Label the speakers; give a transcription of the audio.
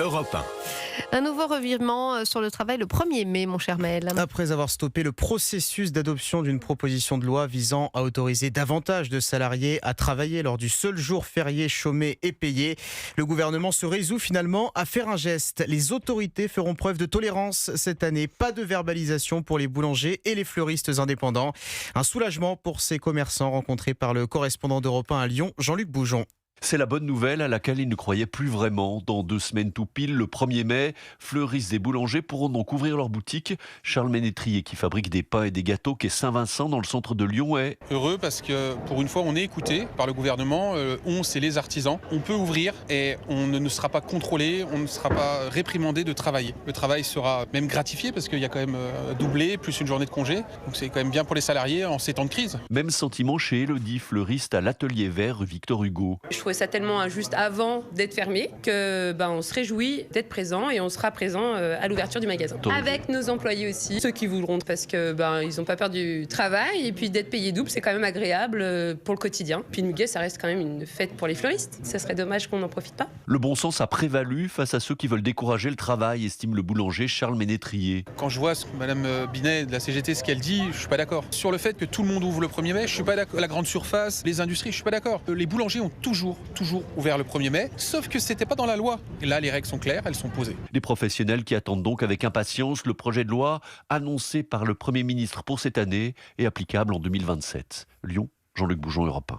Speaker 1: Europe 1.
Speaker 2: Un nouveau revirement sur le travail le 1er mai, mon cher Maël.
Speaker 3: Après avoir stoppé le processus d'adoption d'une proposition de loi visant à autoriser davantage de salariés à travailler lors du seul jour férié chômé et payé, le gouvernement se résout finalement à faire un geste. Les autorités feront preuve de tolérance cette année. Pas de verbalisation pour les boulangers et les fleuristes indépendants. Un soulagement pour ces commerçants rencontrés par le correspondant d'Europe 1 à Lyon, Jean-Luc Boujon.
Speaker 4: C'est la bonne nouvelle à laquelle ils ne croyaient plus vraiment. Dans 2 semaines tout pile, le 1er mai, fleuristes et boulangers pourront donc ouvrir leur boutique. Charles Ménétrier, qui fabrique des pains et des gâteaux, quai Saint-Vincent dans le centre de Lyon, est
Speaker 5: heureux parce que pour une fois on est écouté par le gouvernement. On, c'est les artisans. On peut ouvrir et on ne sera pas contrôlé, on ne sera pas réprimandé de travailler. Le travail sera même gratifié parce qu'il y a quand même doublé, plus une journée de congé. Donc c'est quand même bien pour les salariés en ces temps de crise.
Speaker 4: Même sentiment chez Élodie, fleuriste à l'Atelier Vert rue Victor Hugo.
Speaker 6: Je trouvais ça tellement injuste avant d'être fermé que on se réjouit d'être présent et on sera présent à l'ouverture du magasin. Avec nos employés aussi, ceux qui voudront parce que ils n'ont pas peur du travail et puis d'être payés double, c'est quand même agréable pour le quotidien. Puis le muguet, ça reste quand même une fête pour les fleuristes. Ça serait dommage qu'on n'en profite pas.
Speaker 4: Le bon sens a prévalu face à ceux qui veulent décourager le travail, estime le boulanger Charles Ménétrier.
Speaker 5: Quand je vois Madame Binet de la CGT, ce qu'elle dit, je suis pas d'accord. Sur le fait que tout le monde ouvre le 1er mai, je suis pas d'accord. La grande surface, les industries, je suis pas d'accord. Les boulangers ont toujours ouvert le 1er mai, sauf que c'était pas dans la loi. Et là, les règles sont claires, elles sont posées.
Speaker 4: Les professionnels qui attendent donc avec impatience le projet de loi annoncé par le Premier ministre pour cette année et applicable en 2027. Lyon, Jean-Luc Boujon, Europe 1.